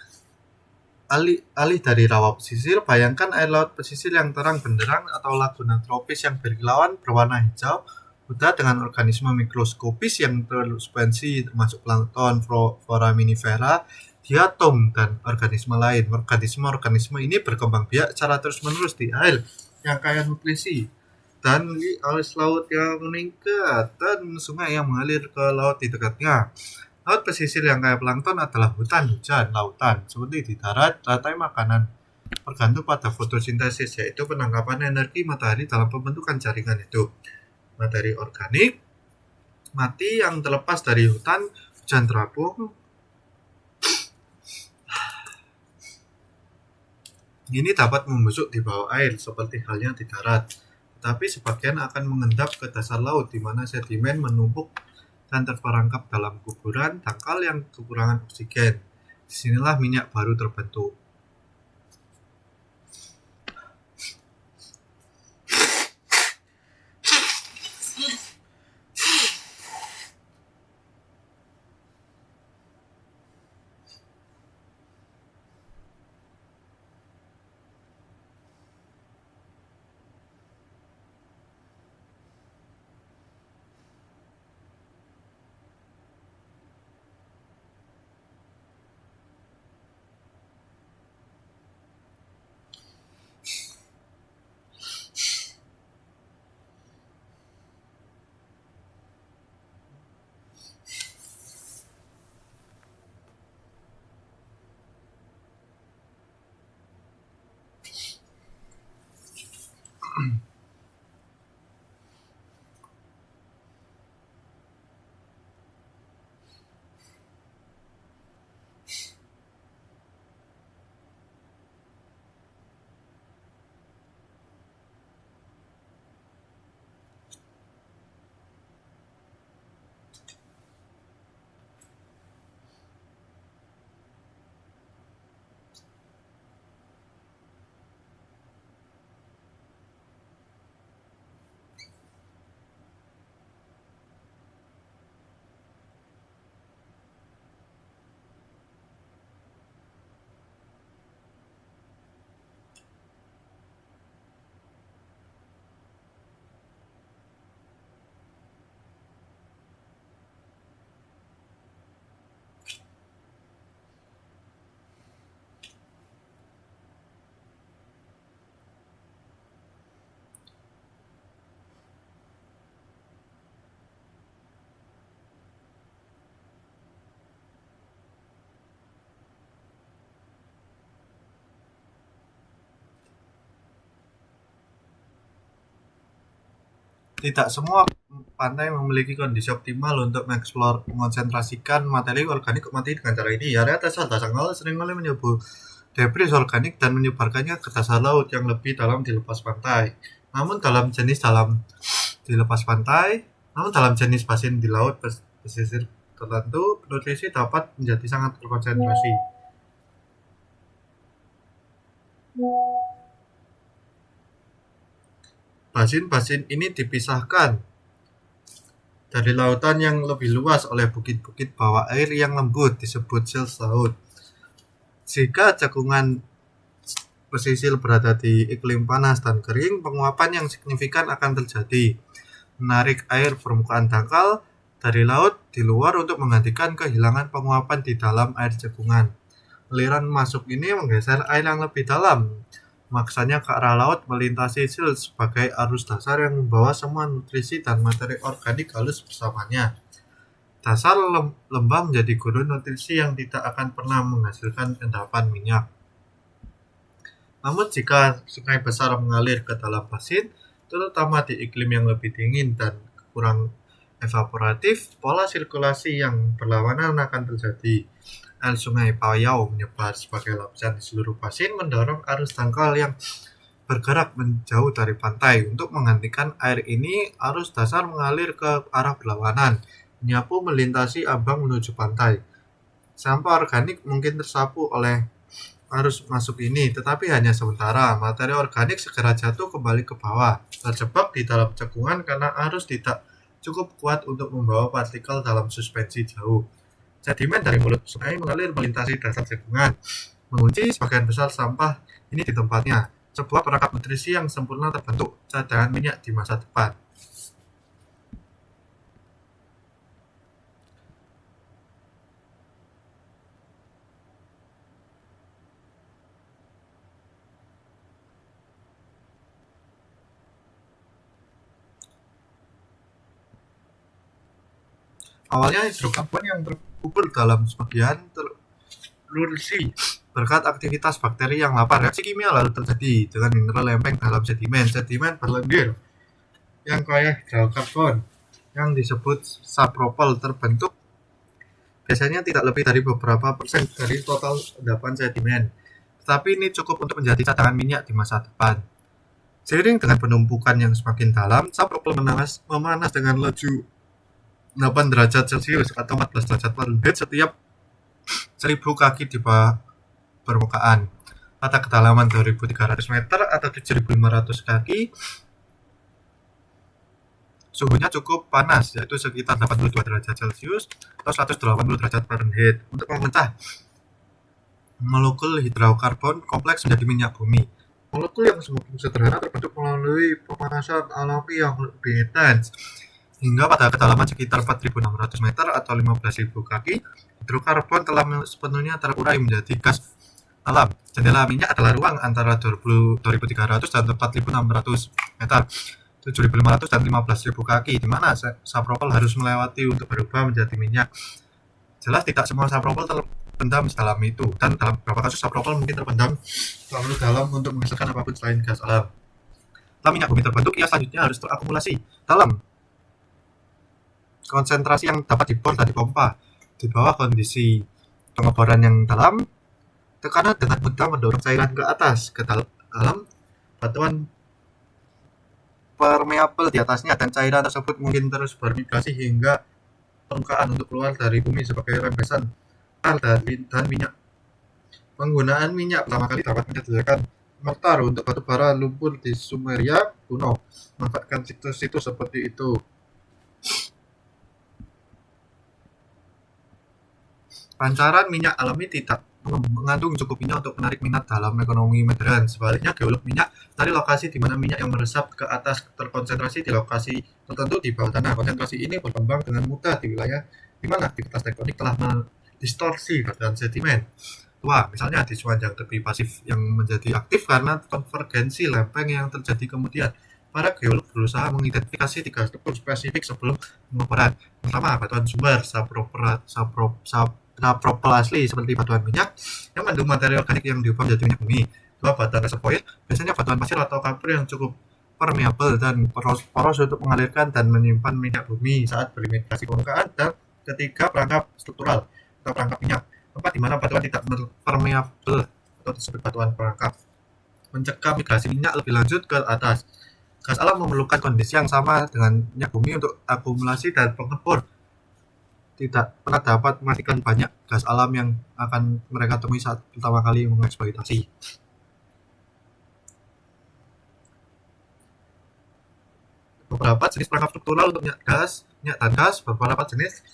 Alih dari rawa pesisir, bayangkan air laut pesisir yang terang benderang atau laguna tropis yang berkilauan berwarna hijau muda dengan organisme mikroskopis yang bersubstansi termasuk plankton, foraminifera, diatom, dan organisme lain. Organisme ini berkembang biak secara terus-menerus di air yang kaya nutrisi dan di arus laut yang meningkat dan sungai yang mengalir ke laut di dekatnya. Laut pesisir yang kaya plankton adalah hutan hujan lautan. Seperti di darat, rantai makanan bergantung pada fotosintesis, yaitu penangkapan energi matahari dalam pembentukan jaringan hidup. Materi organik mati yang terlepas dari hutan hujan terapung ini dapat membusuk di bawah air seperti halnya di darat, tetapi sebagian akan mengendap ke dasar laut di mana sedimen menumpuk dan terperangkap dalam kuburan dangkal yang kekurangan oksigen. Disinilah minyak baru terbentuk. Tidak semua pantai memiliki kondisi optimal untuk mengonsentrasikan materi organik ke mati dengan cara ini. Area dasar tanggal seringkali menyebut debris organik dan menyebarkannya ke dasar laut yang lebih dalam di lepas pantai. Namun dalam jenis basin di laut pesisir tertentu, nutrisi dapat menjadi sangat terkonsentrasi. Basin-basin ini dipisahkan dari lautan yang lebih luas oleh bukit-bukit bawah air yang lembut disebut shelf laut. Jika cekungan pesisir berada di iklim panas dan kering, penguapan yang signifikan akan terjadi. Menarik air permukaan dangkal dari laut di luar untuk menggantikan kehilangan penguapan di dalam air cekungan. Aliran masuk ini menggeser air yang lebih dalam, maksanya ke arah laut melintasi silt sebagai arus dasar yang membawa semua nutrisi dan materi organik halus bersamanya. Dasar lembah menjadi gurun nutrisi yang tidak akan pernah menghasilkan endapan minyak. Namun jika sungai besar mengalir ke dalam basin, terutama di iklim yang lebih dingin dan kurang evaporatif, pola sirkulasi yang berlawanan akan terjadi. Air sungai Payau menyebar sebagai lapisan di seluruh basin, mendorong arus dangkal yang bergerak menjauh dari pantai. Untuk menggantikan air ini, arus dasar mengalir ke arah berlawanan, menyapu melintasi ambang menuju pantai. Sampah organik mungkin tersapu oleh arus masuk ini, tetapi hanya sementara. Materi organik segera jatuh kembali ke bawah, terjebak di dalam cekungan karena arus tidak cukup kuat untuk membawa partikel dalam suspensi jauh. Sedimen dari mulut sungai mengalir melintasi dasar cekungan, mengunci sebagian besar sampah ini di tempatnya. Sebuah perangkap nutrisi yang sempurna terbentuk, cadangan minyak di masa depan. Awalnya hidrokarbon yang terkubur dalam sebagian terlurisi berkat aktivitas bakteri yang lapar. Reaksi kimia lalu terjadi dengan mineral lempeng dalam sedimen. Sedimen berlendir yang kaya hidrokarbon yang disebut sapropel terbentuk biasanya tidak lebih dari beberapa persen dari total endapan sedimen. Tetapi ini cukup untuk menjadi cadangan minyak di masa depan. Seiring dengan penumpukan yang semakin dalam, sapropel memanas dengan laju 8 derajat Celcius atau 14 derajat Fahrenheit setiap 1000 kaki di bawah permukaan. Pada kedalaman 2300 meter atau 7500 kaki, suhunya cukup panas, yaitu sekitar 82 derajat Celcius atau 180 derajat Fahrenheit. Untuk memecah molekul hidrokarbon kompleks menjadi minyak bumi. Molekul yang semakin sederhana terbentuk melalui pemanasan alami yang lebih intens. Hingga pada kedalaman sekitar 4.600 meter atau 15.000 kaki, hidrokarbon telah sepenuhnya terurai menjadi gas alam. Jendela minyak adalah ruang antara 2.300 dan 4.600 meter, 7.500 dan 15.000 kaki, di mana sapropel harus melewati untuk berubah menjadi minyak. Jelas tidak semua sapropel terpendam sedalam itu, dan dalam beberapa kasus sapropel mungkin terpendam terlalu dalam untuk menghasilkan apapun selain gas alam. Setelah minyak bumi terbentuk, ia selanjutnya harus terakumulasi dalam konsentrasi yang dapat dibor dari pompa. Di bawah kondisi pengeboran yang dalam, tekanan dengan mudah mendorong cairan ke atas, ke dalam batuan permeabel di atasnya, dan cairan tersebut mungkin terus bermigrasi hingga permukaan untuk keluar dari bumi sebagai rembesan dan minyak. Penggunaan minyak pertama kali dapat menyediakan mortar untuk batu bara lumpur di Sumeria kuno. Manfaatkan situs-situs seperti itu. Pancaran minyak alami tidak mengandung cukup minyak untuk menarik minat dalam ekonomi modern. Sebaliknya, geolog minyak dari lokasi di mana minyak yang meresap ke atas terkonsentrasi di lokasi tertentu di bawah tanah. Konsentrasi ini berkembang dengan mudah di wilayah di mana aktivitas tektonik telah mendistorsi badan sedimen. Misalnya di sepanjang tepi pasif yang menjadi aktif karena konvergensi lempeng yang terjadi kemudian. Para geolog berusaha mengidentifikasi 3 struktur spesifik sebelum pengeboran. Pertama, batuan sumber sapropel asli seperti batuan minyak yang mengandung materi organik yang diubah menjadi minyak bumi. 2, batuan reservoir, biasanya batuan pasir atau kapur yang cukup permeabel dan poros untuk mengalirkan dan menyimpan minyak bumi saat berimigrasi. Permukaan dan ketiga, perangkap struktural atau perangkap minyak, tempat di mana batuan tidak permeabel atau disebut batuan perangkap. Mencegah migrasi minyak lebih lanjut ke atas. Gas alam memerlukan kondisi yang sama dengan minyak bumi untuk akumulasi dan pengepul. Tidak pernah dapat memastikan banyak gas alam yang akan mereka temui saat pertama kali mengeksploitasi. Beberapa jenis perangkap struktural untuk minyak dan gas. Beberapa jenis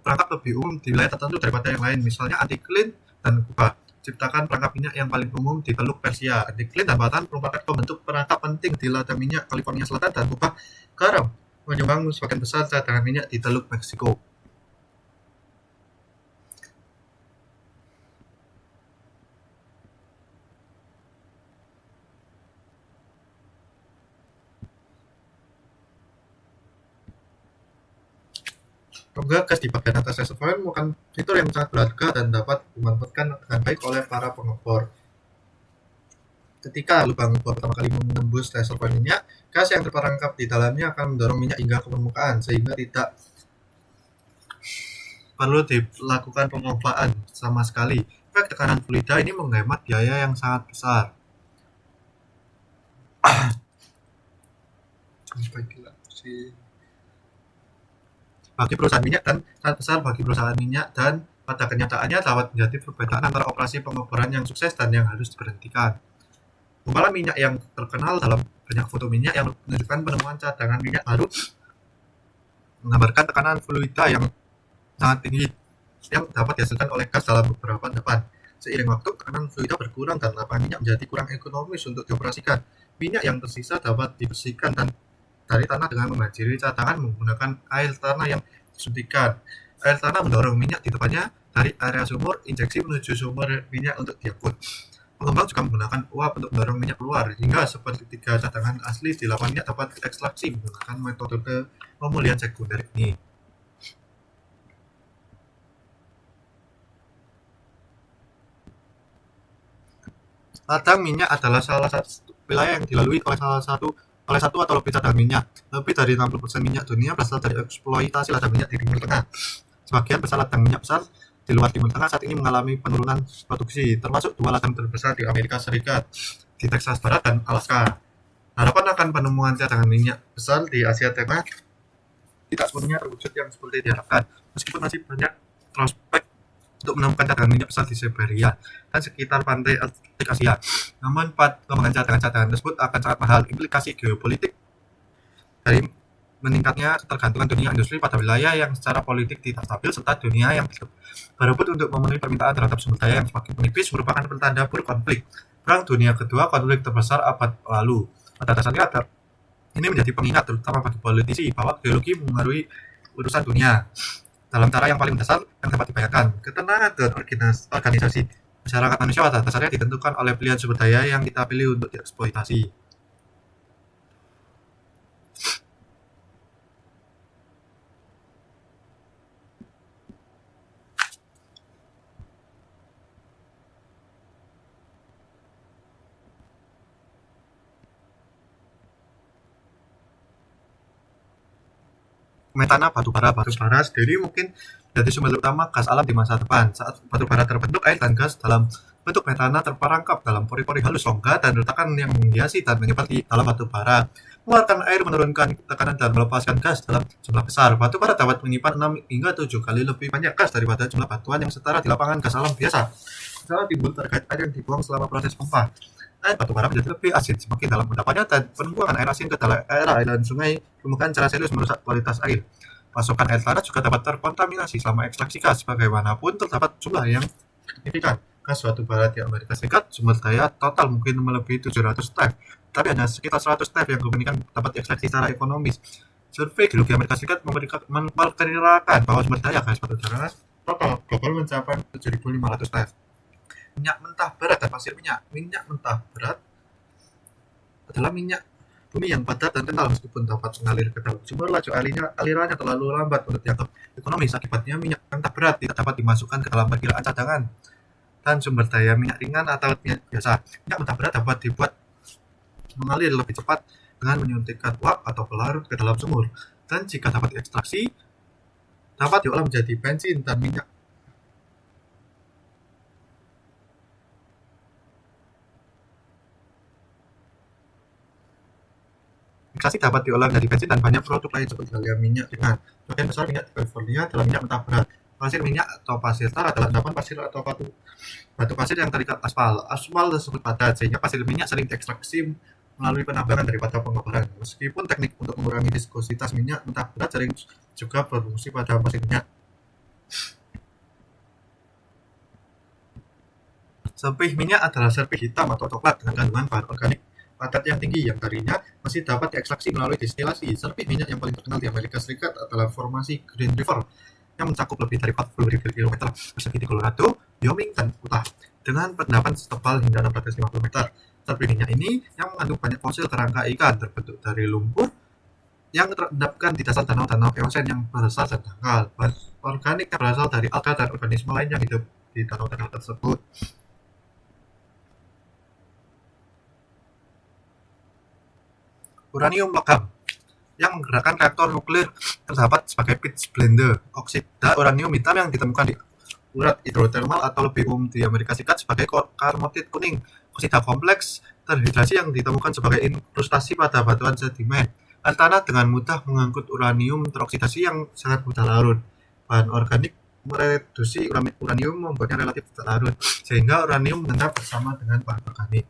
perangkap lebih umum di wilayah tertentu daripada yang lain, misalnya Antiklin dan Kuba. Ciptakan perangkap minyak yang paling umum di Teluk Persia. Antiklin dan Batan merupakan pembentuk perangkap penting di ladang minyak California Selatan, dan Kuba garam menyumbang sebagian besar cadangan minyak di Teluk Meksiko. Tonggak gas di bagian atas reservoir merupakan fitur yang sangat berharga dan dapat dimanfaatkan dengan baik oleh para pengebor. Ketika lubang bor pertama kali menembus reservoir minyak, gas yang terperangkap di dalamnya akan mendorong minyak hingga ke permukaan, sehingga tidak perlu dilakukan pemompaan sama sekali. Efek tekanan fluida ini menghemat biaya yang sangat besar. Bagi perusahaan minyak dan sangat besar bagi perusahaan minyak, dan pada kenyataannya dapat menjadi perbedaan antara operasi pengeboran yang sukses dan yang harus diberhentikan. Gumpalan minyak yang terkenal dalam banyak foto minyak yang menunjukkan penemuan cadangan minyak baru menggambarkan tekanan fluida yang sangat tinggi yang dapat dihasilkan oleh gas dalam beberapa depan. Seiring waktu, tekanan fluida berkurang dan lapangan minyak menjadi kurang ekonomis untuk dioperasikan. Minyak yang tersisa dapat dibersihkan dan dari tanah dengan membanjiri cadangan menggunakan air tanah yang disuntikan. Air tanah mendorong minyak di depannya dari area sumur injeksi menuju sumber minyak untuk diangkut. Pengembang juga menggunakan uap untuk mendorong minyak keluar, hingga sepertiga cadangan asli di lapangan minyak dapat diekstraksi menggunakan metode pemulihan sekunder ini. Ladang minyak adalah salah satu wilayah yang dilalui oleh satu atau lebih cadangan minyak. Lebih dari 60% minyak dunia berasal dari eksploitasi ladang minyak di Timur Tengah. Sebagian besar ladang minyak besar di luar Timur Tengah saat ini mengalami penurunan produksi, termasuk dua ladang terbesar di Amerika Serikat, di Texas Barat dan Alaska. Harapan akan penemuan cadangan minyak besar di Asia Tengah tidak sepenuhnya terwujud yang seperti diharapkan, meskipun masih banyak prospek untuk menemukan cadangan minyak besar di Siberia dan sekitar pantai Atlantik Asia. Namun, pengembangan cadangan tersebut akan sangat mahal. Implikasi geopolitik dari meningkatnya ketergantungan dunia industri pada wilayah yang secara politik tidak stabil, serta dunia yang berebut untuk memenuhi permintaan terhadap sumber daya yang semakin menipis, merupakan pertanda buruk konflik. Perang Dunia Kedua, konflik terbesar abad lalu. Pada dasarnya, ini menjadi pengingat terutama bagi politisi bahwa geologi mengaruhi urusan dunia dalam cara yang paling mendasar yang dapat dibayangkan. Ketenangan dan organisasi masyarakat manusia pada dasarnya ditentukan oleh pilihan sumber daya yang kita pilih untuk dieksploitasi. Metana batubara sendiri mungkin jadi sumber utama gas alam di masa depan. Saat batubara terbentuk, air dan gas dalam bentuk metana terperangkap dalam pori-pori halus rongga dan retakan yang menghiasi dan menyebar di dalam batubara. Mengeluarkan air, menurunkan tekanan, dan melepaskan gas dalam jumlah besar. Batubara dapat menyimpan 6 hingga 7 kali lebih banyak gas daripada jumlah batuan yang setara di lapangan gas alam biasa. Masalah timbul terkait air yang dibuang selama proses pompa. Air batubara menjadi lebih asin semakin dalam endapannya, dan penumpukan air asin ke daerah dan sungai permukaan secara serius merusak kualitas air. Pasokan air tanah juga dapat terkontaminasi selama ekstraksi gas. Bagaimanapun, terdapat jumlah yang signifikan gas batubara di Amerika Serikat. Sumber daya total mungkin melebihi 700 TEF, tapi hanya sekitar 100 TEF yang kebanyakan dapat diekstraksi secara ekonomis. Survei Geologi Amerika Serikat memperkirakan bahwa sumber daya gas batubara total global mencapai 7.500 TEF. Minyak mentah berat dan pasir minyak. Minyak mentah berat adalah minyak bumi yang padat dan kental, meskipun dapat mengalir ke dalam sumur, laju alirannya terlalu lambat untuk dianggap ekonomis. Akibatnya, minyak mentah berat tidak dapat dimasukkan ke dalam perkiraan cadangan dan sumber daya minyak ringan atau minyak biasa. Minyak mentah berat dapat dibuat mengalir lebih cepat dengan menyuntikkan uap atau pelarut ke dalam sumur, dan jika dapat diekstraksi, dapat diolah menjadi bensin dan minyak. Ekstraksi dapat diolah menjadi bensin dan banyak produk lain seperti halnya minyak dengan sebagian besar minyak di California adalah minyak mentah berat. Pasir minyak atau pasir tar adalah endapan pasir atau batu pasir yang terikat aspal. Aspal tersebut padat sehingga pasir minyak sering diekstraksi melalui penambangan daripada pengobaran. Meskipun teknik untuk mengurangi viskositas minyak mentah berat sering juga berfungsi pada pasir minyak. Serpih minyak adalah serpih hitam atau coklat dengan kandungan bahan organik padat yang tinggi yang darinya masih dapat diekstraksi melalui destilasi. Serpih minyak yang paling terkenal di Amerika Serikat adalah formasi Green River yang mencakup lebih dari 40.000 km persegi di Colorado, Wyoming, dan Utah dengan endapan setebal hingga 650 meter. Serpih minyak ini yang mengandung banyak fosil kerangka ikan terbentuk dari lumpur yang terendapkan di dasar danau-danau eosen yang besar dan dangkal. Bahan organik yang berasal dari alga dan organisme lain yang hidup di danau-danau tersebut. Uranium logam yang menggerakkan reaktor nuklir terdapat sebagai pitch blender, oksida uranium hitam yang ditemukan di urat hidrotermal atau lebih umum di Amerika Serikat sebagai karmotit kuning. Oksida kompleks terhidrasi yang ditemukan sebagai inkrustasi pada batuan sedimen. Air tanah dengan mudah mengangkut uranium teroksidasi yang sangat mudah larut. Bahan organik mereduksi uranium membuatnya relatif tidak larut, sehingga uranium mengendap bersama dengan bahan organik.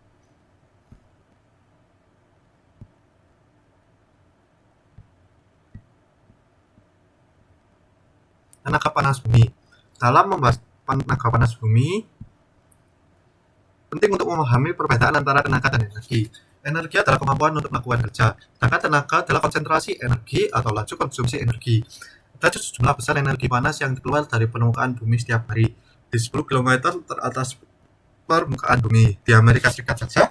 Tenaga panas bumi. Dalam membahas tenaga panas bumi, penting untuk memahami perbedaan antara tenaga dan energi. Energi adalah kemampuan untuk melakukan kerja, sedangkan tenaga adalah konsentrasi energi atau laju konsumsi energi. Ada sejumlah besar energi panas yang keluar dari permukaan bumi setiap hari, di 10 km teratas permukaan bumi. Di Amerika Serikat saja,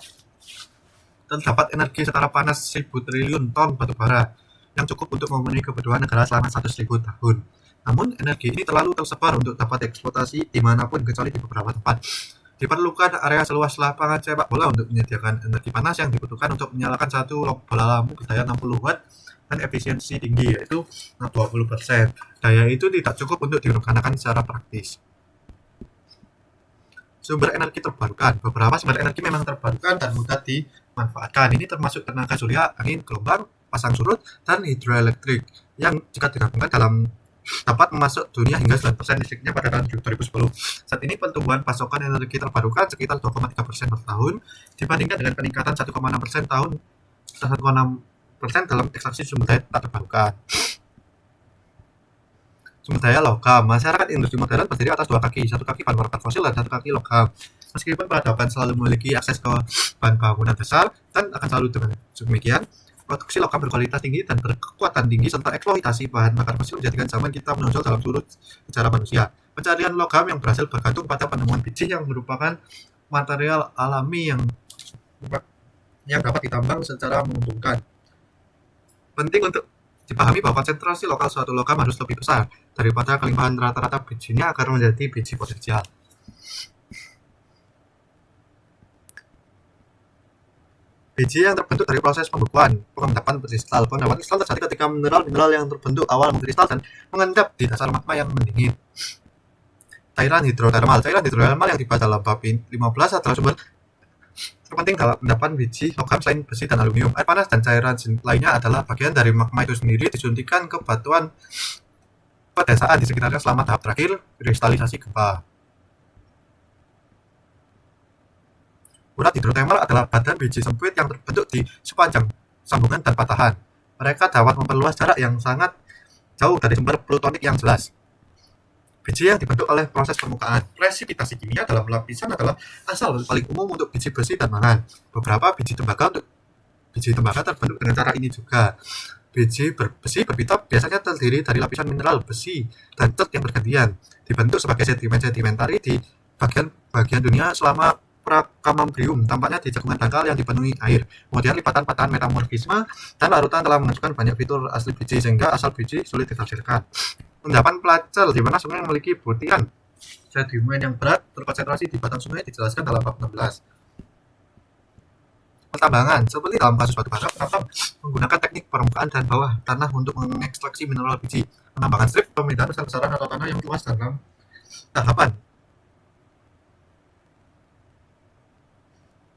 terdapat energi setara panas 1.000 triliun ton batu bara, yang cukup untuk memenuhi kebutuhan negara selama 100.000 tahun. Namun, energi ini terlalu tersebar untuk dapat dieksploitasi dimanapun kecuali di beberapa tempat. Diperlukan area seluas lapangan sepak bola untuk menyediakan energi panas yang dibutuhkan untuk menyalakan satu bola lampu berdaya 60 watt dan efisiensi tinggi, yaitu 20%. Daya itu tidak cukup untuk digunakan secara praktis. Sumber energi terbarukan. Beberapa sumber energi memang terbarukan dan mudah dimanfaatkan. Ini termasuk tenaga surya, angin, gelombang, pasang surut, dan hidroelektrik yang jika digabungkan dapat memasuk dunia hingga 9% listriknya pada tahun 2010. Saat ini pertumbuhan pasokan energi terbarukan sekitar 2,3% per tahun dibandingkan dengan peningkatan 1,6% dalam ekstraksi sumber daya tak terbarukan. Sumber daya logam. Masyarakat industri modern berdiri atas dua kaki, satu kaki bahan bakar fosil dan satu kaki logam. Meskipun peradaban selalu memiliki akses ke bahan bangunan besar dan akan selalu dengan demikian, produksi logam berkualitas tinggi dan berkekuatan tinggi serta eksploitasi bahan bakar fosil menjadikan zaman kita menonjol dalam seluruh sejarah manusia. Pencarian logam yang berhasil bergantung pada penemuan biji yang merupakan material alami yang dapat ditambang secara menguntungkan. Penting untuk dipahami bahwa konsentrasi lokal suatu logam harus lebih besar daripada kelimpahan rata-rata bijinya agar menjadi biji potensial. Biji yang terbentuk dari proses pembekuan, pengendapan kristal. Pengendapan kristal terjadi ketika mineral-mineral yang terbentuk awal mengkristal dan mengendap di dasar magma yang mendingin. Cairan hidrotermal. Cairan hidrotermal yang dibahas dalam bab 15 adalah sumber terpenting dalam endapan biji logam selain besi dan aluminium. Air panas dan cairan lainnya adalah bagian dari magma itu sendiri disuntikan ke batuan pedesaan di sekitarnya selama tahap terakhir kristalisasi gempa. Urat hidrotermal adalah badan biji sempit yang terbentuk di sepanjang sambungan dan patahan. Mereka dapat memperluas jarak yang sangat jauh dari sumber plutonik yang jelas. Biji yang dibentuk oleh proses permukaan. Presipitasi kimia dalam lapisan adalah asal paling umum untuk biji besi dan mangan. Beberapa biji tembaga terbentuk dengan cara ini juga. Biji besi berbita biasanya terdiri dari lapisan mineral besi dan cat yang bergantian, dibentuk sebagai sedimentari di bagian dunia selama Prakambrium, tampaknya di cekungan dangkal yang dipenuhi air. Kemudian lipatan patahan metamorfisme dan larutan telah menunjukkan banyak fitur asli biji sehingga asal biji sulit ditafsirkan. Endapan pelacel, di mana sungai memiliki butiran sedimen yang berat terkonsentrasi di batang sungai dijelaskan dalam bab 16. pertambangan, seperti dalam kasus batu bara, penambang menggunakan teknik permukaan dan bawah tanah untuk mengekstraksi mineral biji. Penambangan strip, pemindahan besar-besaran atau tanah yang luas dalam tahapan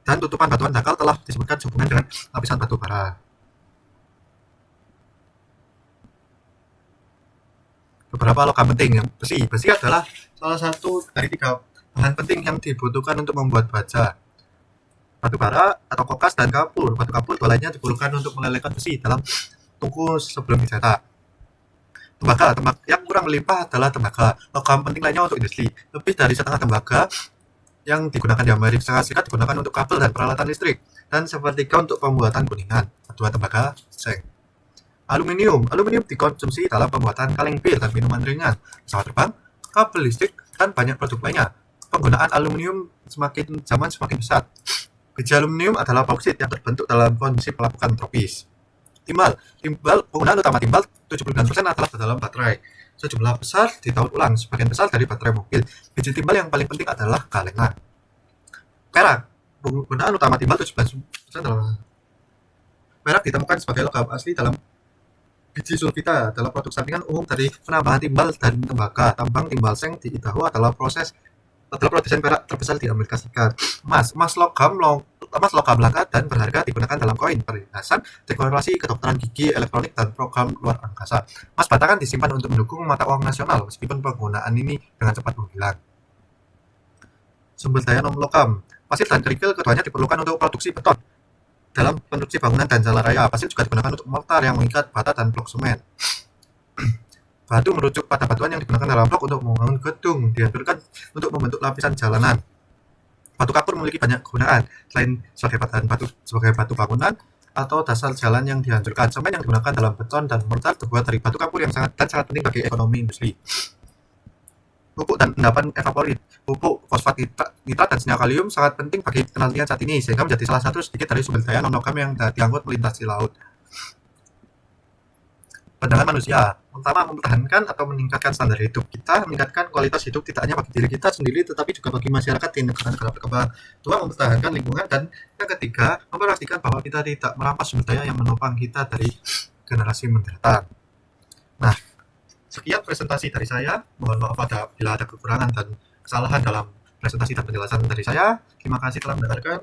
dan tutupan batuan dangkal telah disebutkan sehubungan dengan lapisan batu bara. Beberapa logam penting. Besi adalah salah satu dari 3 bahan penting yang dibutuhkan untuk membuat baja. Batu bara atau kokas dan kapur. Batu kapur dua lainnya diperlukan untuk melelehkan besi dalam tungku sebelum dicetak. Tembaga yang kurang melimpah adalah tembaga. Logam penting lainnya untuk industri. Lebih dari setengah tembaga yang digunakan di Amerika Serikat digunakan untuk kabel dan peralatan listrik, dan sepertiga untuk pembuatan kuningan. Kedua tembaga seng. Aluminium dikonsumsi dalam pembuatan kaleng bir dan minuman ringan, pesawat terbang, kabel listrik, dan banyak produk lainnya. Penggunaan aluminium semakin pesat. Biji aluminium adalah bauksit yang terbentuk dalam kondisi pelapukan tropis. Timbal, penggunaan utama timbal 79% adalah dalam baterai. Sejumlah besar didaur ulang, sebagian besar dari baterai mobil. Biji timbal yang paling penting adalah kalengan. Perak, penggunaan utama timbal 17% dalam perak ditemukan sebagai logam asli dalam biji sulfita adalah produk sampingan umum dari penambangan timbal dan tembaga. Tambang timbal seng di Idaho adalah produsen perak terbesar di Amerika Serikat. Emas logam langka dan berharga digunakan dalam koin, perhiasan, dekorasi, kedokteran gigi, elektronik, dan program luar angkasa. Emas batangan disimpan untuk mendukung mata uang nasional, meskipun penggunaan ini dengan cepat menghilang. Sumber daya non-logam. Pasir dan kerikil keduanya diperlukan untuk produksi beton. Dalam konstruksi bangunan dan jalan raya, pasir juga digunakan untuk mortar yang mengikat bata dan blok semen. Batu merujuk pada batuan yang digunakan dalam blok untuk membangun gedung, dihancurkan untuk membentuk lapisan jalanan. Batu kapur memiliki banyak kegunaan, selain sebagai batu bangunan atau dasar jalan yang dihancurkan. Semen yang digunakan dalam beton dan mortar terbuat dari batu kapur yang sangat penting bagi ekonomi industri. Pupuk dan endapan evaporit. Pupuk fosfat nitrat dan senyawa kalium sangat penting bagi penelitian saat ini, sehingga menjadi salah satu sedikit dari sumber daya non-logam yang diangkut melintasi laut. Pandangan manusia, pertama, mempertahankan atau meningkatkan standar hidup kita, meningkatkan kualitas hidup tidak hanya bagi diri kita sendiri, tetapi juga bagi masyarakat di negara-negara berkembang. Dua, mempertahankan lingkungan, dan yang ketiga, memastikan bahwa kita tidak merampas sumber daya yang menopang kita dari generasi mendatang. Nah, sekian presentasi dari saya. Mohon maaf bila ada kekurangan dan kesalahan dalam presentasi dan penjelasan dari saya. Terima kasih telah mendengarkan.